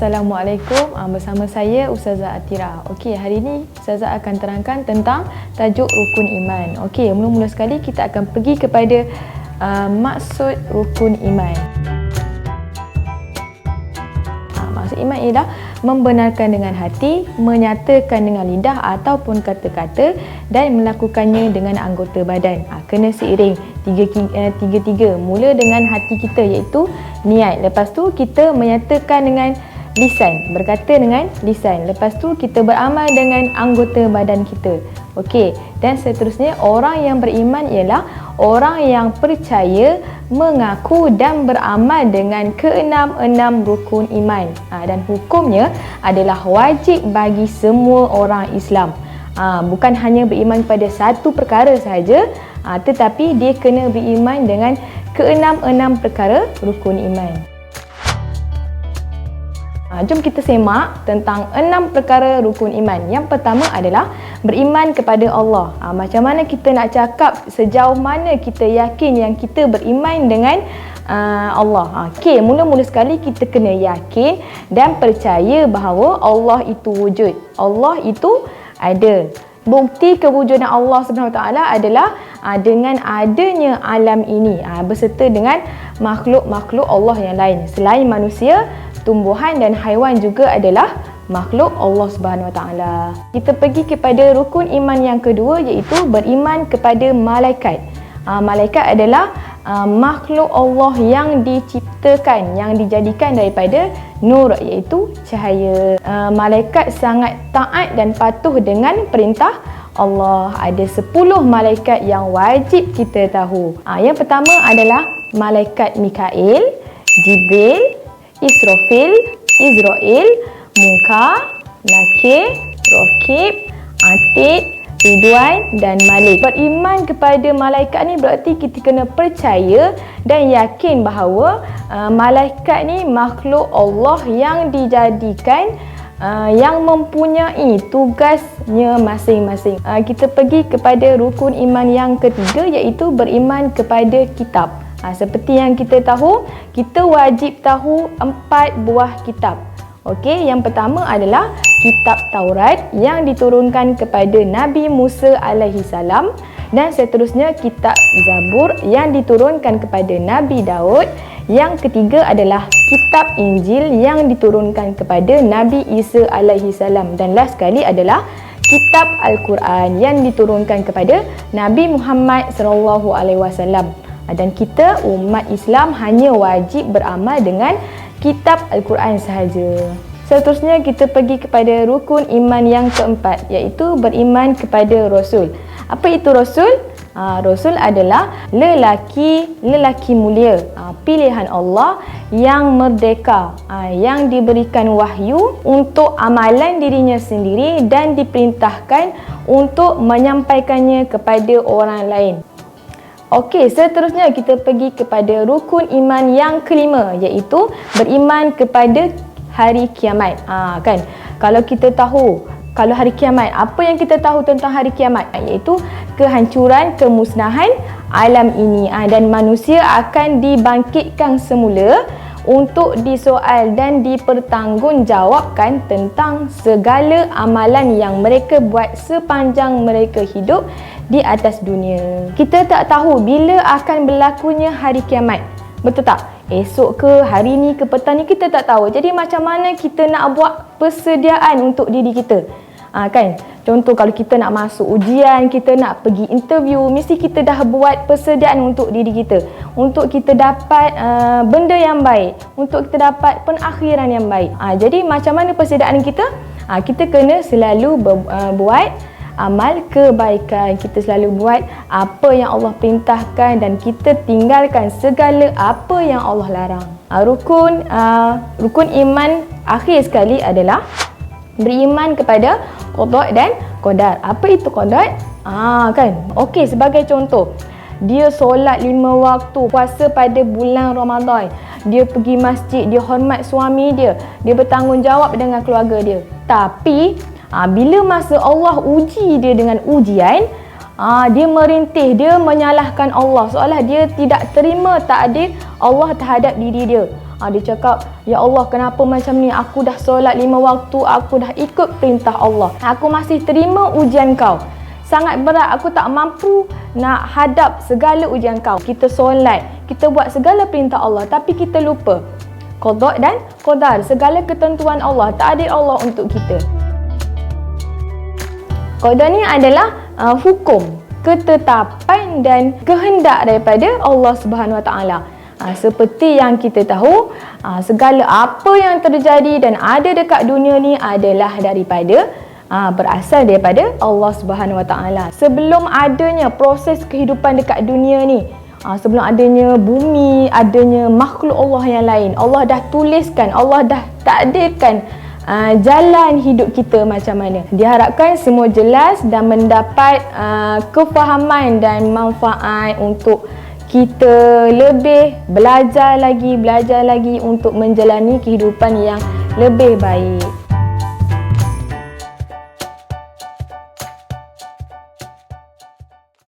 Assalamualaikum, bersama saya Ustazah Atira. Okey, hari ini Ustazah akan terangkan tentang tajuk rukun iman. Okey, mula-mula sekali kita akan pergi kepada maksud rukun iman. Maksud iman ialah membenarkan dengan hati, menyatakan dengan lidah ataupun kata-kata dan melakukannya dengan anggota badan. Kena seiring tiga-tiga. Mula dengan hati kita iaitu niat. Lepas tu kita menyatakan dengan lisan, berkata dengan lisan. Lepas tu kita beramal dengan anggota badan kita. Okey, dan seterusnya orang yang beriman ialah orang yang percaya, mengaku dan beramal dengan keenam-enam rukun iman. Dan hukumnya adalah wajib bagi semua orang Islam. Bukan hanya beriman pada satu perkara sahaja, tetapi dia kena beriman dengan keenam-enam perkara rukun iman. Jom kita semak tentang 6 perkara rukun iman. Yang pertama adalah beriman kepada Allah. Macam mana kita nak cakap sejauh mana kita yakin yang kita beriman dengan Allah. Okey, mula-mula sekali kita kena yakin dan percaya bahawa Allah itu wujud. Allah itu ada. Bukti kewujudan Allah SWT adalah dengan adanya alam ini beserta dengan makhluk-makhluk Allah yang lain. Selain manusia, tumbuhan dan haiwan juga adalah makhluk Allah SWT. Kita pergi kepada rukun iman yang kedua iaitu beriman kepada malaikat. Malaikat adalah makhluk Allah yang diciptakan, yang dijadikan daripada nur iaitu cahaya. Malaikat sangat taat dan patuh dengan perintah Allah. Ada 10 malaikat yang wajib kita tahu. Yang pertama adalah malaikat Mikail, Jibril, Israfil, Izrail, Munkar, Nakir, Raqib, Atid, Ridwan dan Malik. Beriman kepada malaikat ni berarti kita kena percaya dan yakin bahawa malaikat ni makhluk Allah yang dijadikan, yang mempunyai tugasnya masing-masing. Kita pergi kepada rukun iman yang ketiga iaitu beriman kepada kitab. Seperti yang kita tahu, kita wajib tahu 4 buah kitab. Okey, yang pertama adalah kitab Taurat yang diturunkan kepada Nabi Musa alaihi salam, dan seterusnya kitab Zabur yang diturunkan kepada Nabi Daud. Yang ketiga adalah kitab Injil yang diturunkan kepada Nabi Isa alaihi salam, dan last sekali adalah kitab Al-Quran yang diturunkan kepada Nabi Muhammad sallallahu alaihi wasallam. Dan kita umat Islam hanya wajib beramal dengan kitab Al-Quran sahaja. Seterusnya kita pergi kepada rukun iman yang keempat iaitu beriman kepada Rasul. Apa itu Rasul? Rasul adalah lelaki mulia, pilihan Allah yang merdeka, yang diberikan wahyu untuk amalan dirinya sendiri dan diperintahkan untuk menyampaikannya kepada orang lain. Okey, seterusnya kita pergi kepada rukun iman yang kelima iaitu beriman kepada hari kiamat. Kan, kalau kita tahu kalau hari kiamat, apa yang kita tahu tentang hari kiamat iaitu kehancuran, kemusnahan alam ini, dan manusia akan dibangkitkan semula untuk disoal dan dipertanggungjawabkan tentang segala amalan yang mereka buat sepanjang mereka hidup di atas dunia. Kita tak tahu bila akan berlakunya hari kiamat. Betul tak? Esok ke, hari ni ke, petang ni, kita tak tahu. Jadi macam mana kita nak buat persediaan untuk diri kita? Kan? Contoh kalau kita nak masuk ujian, kita nak pergi interview, mesti kita dah buat persediaan untuk diri kita. Untuk kita dapat benda yang baik, untuk kita dapat penakhiran yang baik. Jadi macam mana persediaan kita? Kita kena selalu buat amal kebaikan. Kita selalu buat apa yang Allah perintahkan dan kita tinggalkan segala apa yang Allah larang. Rukun iman akhir sekali adalah beriman kepada qada dan qadar. Apa itu qadar? Kan? Okey, sebagai contoh, dia solat 5 waktu, puasa pada bulan Ramadan, dia pergi masjid, dia hormat suami dia bertanggungjawab dengan keluarga dia. Tapi bila masa Allah uji dia dengan ujian, dia merintih, dia menyalahkan Allah seolah dia tidak terima takdir Allah terhadap diri dia. Dia cakap, ya Allah, kenapa macam ni? Aku dah solat 5 waktu, aku dah ikut perintah Allah, aku masih terima ujian kau. Sangat berat, aku tak mampu nak hadap segala ujian kau. Kita solat, kita buat segala perintah Allah, tapi kita lupa qada dan qadar, segala ketentuan Allah, takdir Allah untuk kita. Qada ni adalah hukum, ketetapan dan kehendak daripada Allah Subhanahu Wa Taala. Seperti yang kita tahu, segala apa yang terjadi dan ada dekat dunia ni adalah daripada berasal daripada Allah Subhanahu Wa Taala. Sebelum adanya proses kehidupan dekat dunia ni, sebelum adanya bumi, adanya makhluk Allah yang lain, Allah dah tuliskan, Allah dah takdirkan jalan hidup kita macam mana. Diharapkan semua jelas dan mendapat kefahaman dan manfaat untuk kita lebih belajar lagi untuk menjalani kehidupan yang lebih baik.